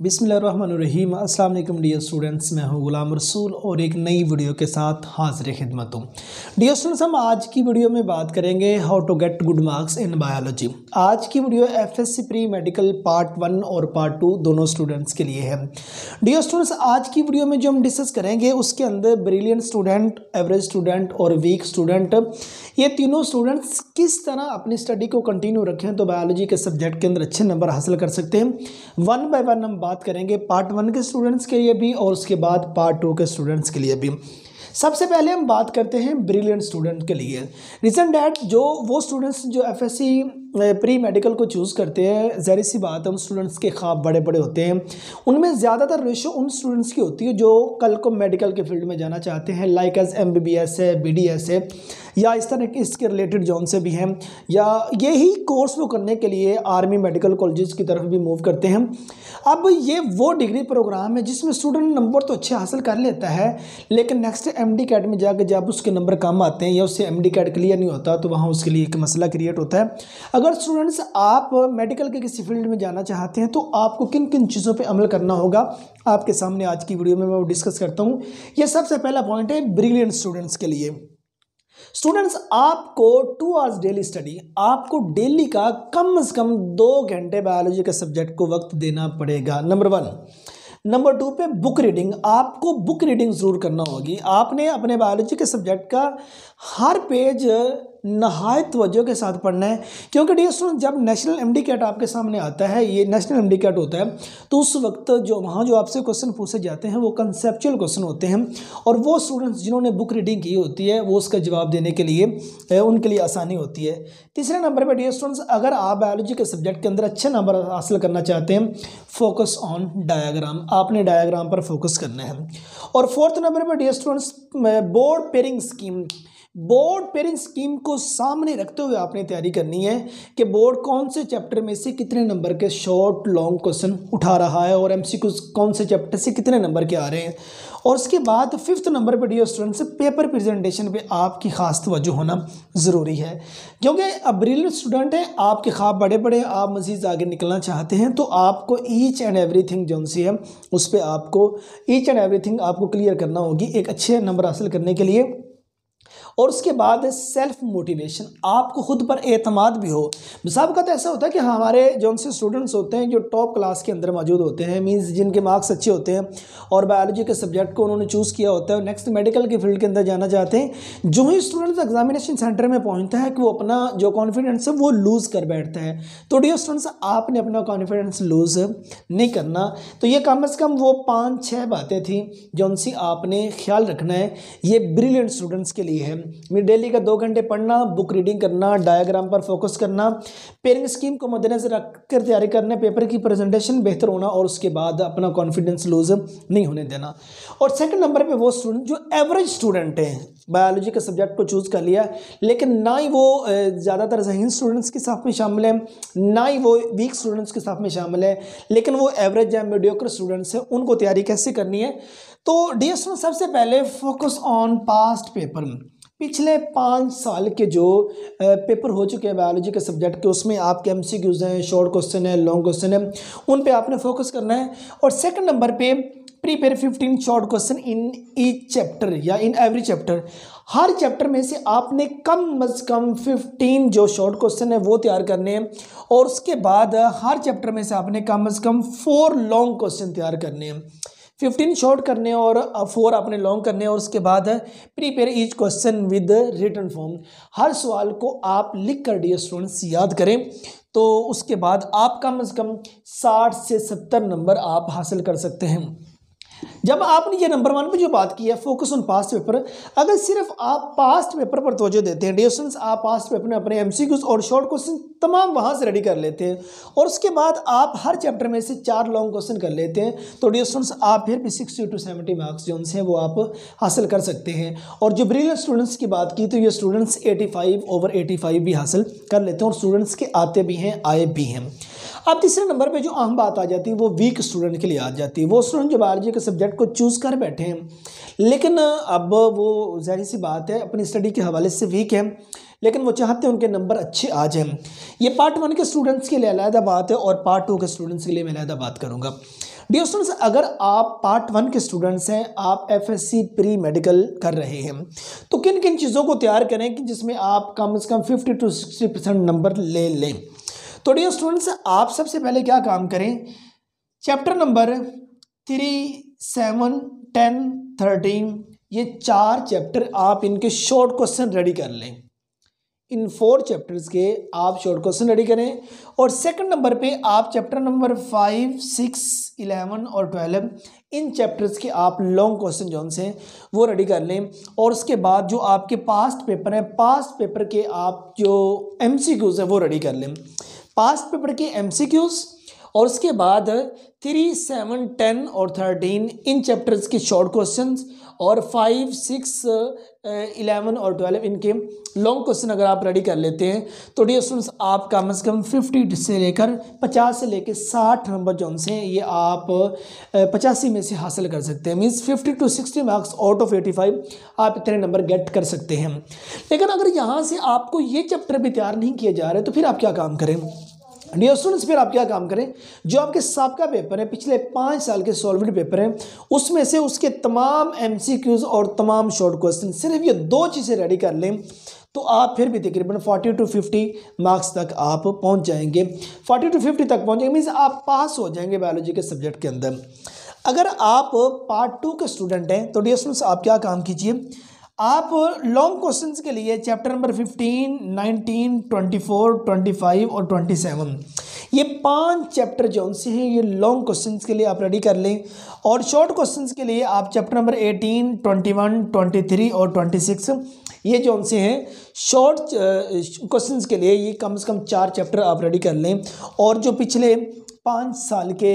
बिस्मिल्लाहिर्रहमानिर्रहीम। अस्सलाम वालेकुम डियर स्टूडेंट्स, मैं हूं गुलाम रसूल और एक नई वीडियो के साथ हाजिर खिदमत हूं। डियर स्टूडेंट्स, हम आज की वीडियो में बात करेंगे how to get good marks in biology. आज की video FSC pre medical part 1 और पार्ट 2 दोनों स्टूडेंट्स के लिए है। डियर स्टूडेंट्स, आज की वीडियो में जो हम डिस्कस करेंगे उसके अंदर ब्रिलियंट स्टूडेंट, एवरेज स्टूडेंट और वीक स्टूडेंट, ये तीनों स्टूडेंट्स किस तरह अपनी स्टडी को कंटिन्यू रखें तो बायोलॉजी के सब्जेक्ट के अंदर अच्छे नंबर हासिल कर सकते हैं। वन बाय वन हम बात करेंगे पार्ट 1 के स्टूडेंट्स के लिए भी और उसके बाद पार्ट 2 के स्टूडेंट्स के लिए भी। सबसे पहले हम बात करते हैं ब्रिलियंट स्टूडेंट के लिए। रीज़न डैट जो वो स्टूडेंट्स जो एफएससी प्री मेडिकल को चूज़ करते हैं, ज़ाहिर सी बात है उन स्टूडेंट्स के ख्वाब बड़े बड़े होते हैं। उनमें ज़्यादातर रेशो उन स्टूडेंट्स की होती है जो कल को मेडिकल के फील्ड में जाना चाहते हैं, लाइक एज MBBS है, BDS है, या इस तरह के इसके रिलेटेड जोन से भी हैं, या यही कोर्स वो करने के लिए आर्मी मेडिकल कॉलेजेस की तरफ भी मूव करते हैं। अब ये वो डिग्री प्रोग्राम है जिसमें स्टूडेंट नंबर तो अच्छे हासिल कर लेता है, लेकिन नेक्स्ट MD कैट में जाकर जब उसके नंबर कम आते हैं या उससे MD कैट क्लियर नहीं होता तो वहाँ उसके लिए एक मसला क्रिएट होता है। अगर स्टूडेंट्स आप मेडिकल के किसी फील्ड में जाना चाहते हैं तो आपको किन किन चीज़ों पे अमल करना होगा, आपके सामने आज की वीडियो में मैं वो डिस्कस करता हूँ। ये सबसे पहला पॉइंट है ब्रिलियंट स्टूडेंट्स के लिए। स्टूडेंट्स, आपको 2 आवर्स डेली स्टडी, आपको डेली का कम से कम 2 घंटे बायोलॉजी के सब्जेक्ट को वक्त देना पड़ेगा, नंबर 1। नंबर 2 पे बुक रीडिंग, आपको बुक रीडिंग ज़रूर करना होगी। आपने अपने बायोलॉजी के सब्जेक्ट का हर पेज नहायत तवज्जो के साथ पढ़ना है, क्योंकि डियर स्टूडेंट जब नेशनल MD कैट आपके सामने आता है, ये नेशनल MD कैट होता है, तो उस वक्त जो वहाँ जो आपसे क्वेश्चन पूछे जाते हैं वो कंसेप्चुअल क्वेश्चन होते हैं, और वो स्टूडेंट्स जिन्होंने बुक रीडिंग की होती है वो उसका जवाब देने के लिए उनके लिए आसानी होती है। तीसरे नंबर पर डियर स्टूडेंट्स, अगर आप बायोलॉजी के सब्जेक्ट के अंदर अच्छे नंबर हासिल करना चाहते हैं, फोकस ऑन डायाग्राम, आपने डायाग्राम पर फोकस करना है। और फोर्थ नंबर पर dear students, board pairing scheme, board pairing scheme को सामने रखते हुए आपने तैयारी करनी है कि बोर्ड कौन से चैप्टर में से कितने नंबर के शॉर्ट लॉन्ग क्वेश्चन उठा रहा है और MCQ कौन से चैप्टर से कितने नंबर के आ रहे हैं। और उसके बाद 5th नंबर पर डियर स्टूडेंट्स, पेपर प्रेजेंटेशन पे आपकी खास तवज्जो होना ज़रूरी है, क्योंकि अब ब्रिलियंट स्टूडेंट है, आपके ख्वाब बड़े बड़े, आप मज़ीद आगे निकलना चाहते हैं, तो आपको ईच एंड एवरीथिंग जो सी है उस पर आपको ईच एंड एवरीथिंग आपको क्लियर करना होगी एक अच्छे नंबर हासिल करने के लिए। और उसके बाद सेल्फ मोटिवेशन, आपको खुद पर एतमाद भी हो। सबका तो ऐसा होता है कि हमारे जो उनसे स्टूडेंट्स होते हैं जो टॉप क्लास के अंदर मौजूद होते हैं, मींस जिनके मार्क्स अच्छे होते हैं और बायोलॉजी के सब्जेक्ट को उन्होंने चूज़ किया होता है और नेक्स्ट मेडिकल के फील्ड के अंदर जाना चाहते हैं, जो ही स्टूडेंट्स एग्जामिनेशन सेंटर में पहुँचता है कि वो अपना जो कॉन्फिडेंस है वो लूज़ कर बैठता है। तो डियर स्टूडेंट्स, आपने अपना कॉन्फिडेंस लूज़ नहीं करना। तो ये कम से कम वो 5-6 बातें थी जो उनसे आपने ख्याल रखना है, ये ब्रिलियंट स्टूडेंट्स के लिए है। डेली का 2 घंटे पढ़ना, बुक रीडिंग करना, डायग्राम पर फोकस करना, पेयरिंग स्कीम को मद्देनजर रखकर तैयारी करना, पेपर की प्रेजेंटेशन बेहतर होना और उसके बाद अपना कॉन्फिडेंस लूज नहीं होने देना। और सेकंड नंबर पे वो स्टूडेंट जो एवरेज स्टूडेंट है, बायोलॉजी के सब्जेक्ट को चूज़ कर लिया लेकिन ना ही वो ज़्यादातर ज़हीन स्टूडेंट्स के साथ में शामिल है, ना ही वो वीक स्टूडेंट्स के साथ में शामिल है, लेकिन वो एवरेज या मीडियोकर स्टूडेंट्स हैं, उनको तैयारी कैसे करनी है। तो डियर स्टूडेंट, सबसे पहले फोकस ऑन पास्ट पेपर, पिछले 5 साल के जो पेपर हो चुके हैं बायोलॉजी के सब्जेक्ट के, उसमें आपके MCQs हैं, शॉर्ट क्वेश्चन है, लॉन्ग क्वेश्चन है, उन पे आपने फोकस करना है। और सेकंड नंबर पे prepare 15 short question in each chapter या इन एवरी चैप्टर, हर चैप्टर में से आपने कम से कम 15 जो शॉर्ट क्वेश्चन है वो तैयार करने हैं, और उसके बाद हर चैप्टर में से आपने कम से कम 4 लॉन्ग क्वेश्चन तैयार करने हैं। 15 शॉर्ट करने और 4 आपने लॉन्ग करने, और उसके बाद prepare each question with written form, हर सवाल को आप लिख कर डियर स्टूडेंट्स याद करें, तो उसके बाद आप कम से कम 60 से 70 नंबर आप हासिल कर सकते हैं। जब आपने ये नंबर 1 पे जो बात की है फोकस ऑन पास्ट पेपर, अगर सिर्फ आप पास्ट पेपर पर तवज्जो देते हैं डियर स्टूडेंट्स, आप पास्ट पेपर में अपने MCQs और शॉर्ट क्वेश्चन तमाम वहाँ से रेडी कर लेते हैं, और उसके बाद आप हर चैप्टर में से 4 लॉन्ग क्वेश्चन कर लेते हैं, तो डियर स्टूडेंट्स आप फिर भी 60 to 70 मार्क्स जो हैं वो आप हासिल कर सकते हैं। और जो ब्रिलियंट स्टूडेंट्स की बात की तो ये स्टूडेंट्स 85/85 भी हासिल कर लेते हैं, और स्टूडेंट्स के आते भी हैं, आए भी हैं। अब तीसरे नंबर पे जो अहम बात आ जाती है वो वीक स्टूडेंट के लिए आ जाती है। वो स्टूडेंट जो बायोलॉजी के सब्जेक्ट को चूज़ कर बैठे हैं, लेकिन अब वो ज़ाहिर सी बात है अपनी स्टडी के हवाले से वीक है, लेकिन वो चाहते हैं उनके नंबर अच्छे आ जाएं। ये पार्ट 1 के स्टूडेंट्स के लिए अलहदा बात है और पार्ट 2 के स्टूडेंट्स के लिए मैं अलहदा बात करूँगा। डियर स्टूडेंट्स, अगर आप पार्ट 1 के स्टूडेंट्स हैं, आप एफएससी प्री मेडिकल कर रहे हैं, तो किन किन चीज़ों को तैयार करें कि जिसमें आप कम से कम 50 to 60% नंबर ले लें। तो डियर स्टूडेंट्स, आप सबसे पहले क्या काम करें, चैप्टर नंबर 3, 7, 10, 13 ये 4 चैप्टर आप इनके शॉर्ट क्वेश्चन रेडी कर लें। इन 4 चैप्टर्स के आप शॉर्ट क्वेश्चन रेडी करें। और सेकंड नंबर पे आप चैप्टर नंबर 5, 6, 11 और 12 इन चैप्टर्स के आप लॉन्ग क्वेश्चन जो हैं वो रेडी कर लें। और उसके बाद जो आपके पास्ट पेपर हैं, पास्ट पेपर के आप जो एमसीक्यूज़ हैं वो रेडी कर लें। पास्ट पेपर के एमसीक्यूज़ और उसके बाद 3, 7, 10 और 13 इन चैप्टर्स के शॉर्ट क्वेश्चंस और 5, 6, 11 और 12 इनके लॉन्ग क्वेश्चन अगर आप रेडी कर लेते हैं तो डियर स्टूडेंट्स आप कम से कम 50 से लेकर 50 से लेकर 60 नंबर जो हैं ये आप 85 में से हासिल कर सकते हैं। Means 50 to 60 marks out of 85 आप इतने नंबर गेट कर सकते हैं। लेकिन अगर यहाँ से आपको ये चैप्टर भी तैयार नहीं किए जा रहे तो फिर आप क्या काम करें डियर स्टूडेंट्स, फिर आप क्या काम करें, जो आपके साबका पेपर है, पिछले 5 साल के सॉल्वड पेपर हैं, उसमें से उसके तमाम एमसीक्यूज़ और तमाम शॉर्ट क्वेश्चन सिर्फ ये 2 चीज़ें रेडी कर लें तो आप फिर भी तकरीबन 40 to 50 मार्क्स तक आप पहुंच जाएंगे। 40 to 50 तक पहुंचेंगे मीन्स आप पास हो जाएंगे बायोलॉजी के सब्जेक्ट के अंदर। अगर आप पार्ट 2 के स्टूडेंट हैं तो डियर स्टूडेंट्स आप क्या काम कीजिए, आप लॉन्ग क्वेश्चंस के लिए चैप्टर नंबर 15, 19, 24, 25 और 27 ये 5 चैप्टर जो से हैं ये लॉन्ग क्वेश्चंस के लिए आप रेडी कर लें। और शॉर्ट क्वेश्चंस के लिए आप चैप्टर नंबर 18, 21, 23 और 26 ये जो से हैं शॉर्ट क्वेश्चंस के लिए ये कम से कम 4 चैप्टर आप रेडी कर लें। और जो पिछले 5 साल के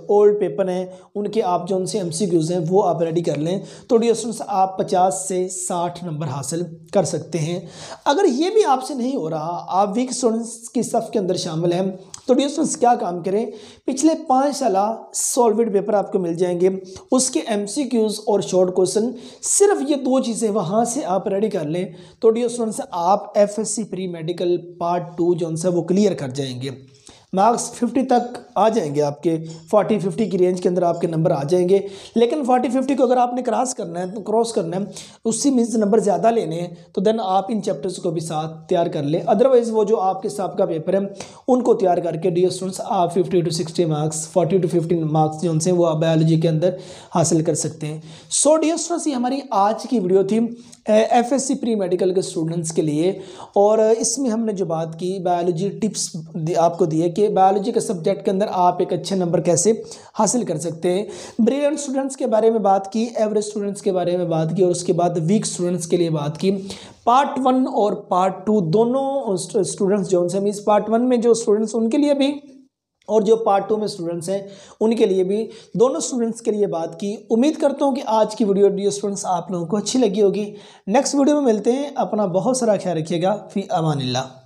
ओल्ड पेपर हैं उनके आप जो उनसे एमसीक्यूज़ हैं वो आप रेडी कर लें तो डियर स्टूडेंट्स आप 50 से 60 नंबर हासिल कर सकते हैं। अगर ये भी आपसे नहीं हो रहा, आप वीक स्टूडेंट्स की सफ़ के अंदर शामिल हैं तो डियर स्टूडेंट्स क्या काम करें, पिछले 5 साल सॉल्वड पेपर आपको मिल जाएंगे, उसके एमसीक्यूज़ और शॉर्ट क्वेश्चन सिर्फ ये 2 चीज़ें वहाँ से आप रेडी कर लें तो डियर स्टूडेंट्स आप एफएससी प्री मेडिकल पार्ट 2 जो है वो क्लियर कर जाएंगे। मार्क्स 50 तक आ जाएंगे, आपके 40-50 की रेंज के अंदर आपके नंबर आ जाएंगे। लेकिन 40-50 को अगर आपने क्रॉस करना है उससे मीन्स नंबर ज़्यादा लेने हैं तो देन आप इन चैप्टर्स को भी साथ तैयार कर लें। अदरवाइज़ वो जो आपके साबका पेपर है उनको तैयार करके डियर स्टूडेंट्स आप 50 to 60 मार्क्स 40 to 50 मार्क्स जो उनसे वो आप बायोलॉजी के अंदर हासिल कर सकते हैं। सो डियर स्टूडेंट्स ये हमारी आज की वीडियो थी एफएससी प्री मेडिकल के स्टूडेंट्स के लिए। और इसमें हमने जो बात की बायोलॉजी टिप्स आपको दिए कि बायोलॉजी के सब्जेक्ट के अंदर आप एक अच्छे नंबर कैसे हासिल कर सकते हैं। ब्रिलियंट स्टूडेंट्स के बारे में बात की, एवरेज स्टूडेंट्स के बारे में बात की और उसके बाद वीक स्टूडेंट्स के लिए बात की। पार्ट 1 और पार्ट 2 दोनों स्टूडेंट्स जो उनसे मीन्स पार्ट 1 में जो स्टूडेंट्स उनके लिए भी और जो पार्ट 2 में स्टूडेंट्स हैं उनके लिए भी, दोनों स्टूडेंट्स के लिए बात की। उम्मीद करता हूँ कि आज की वीडियो डियर स्टूडेंट्स आप लोगों को अच्छी लगी होगी। नेक्स्ट वीडियो में मिलते हैं, अपना बहुत सारा ख्याल रखिएगा। फी अमानिल्लाह।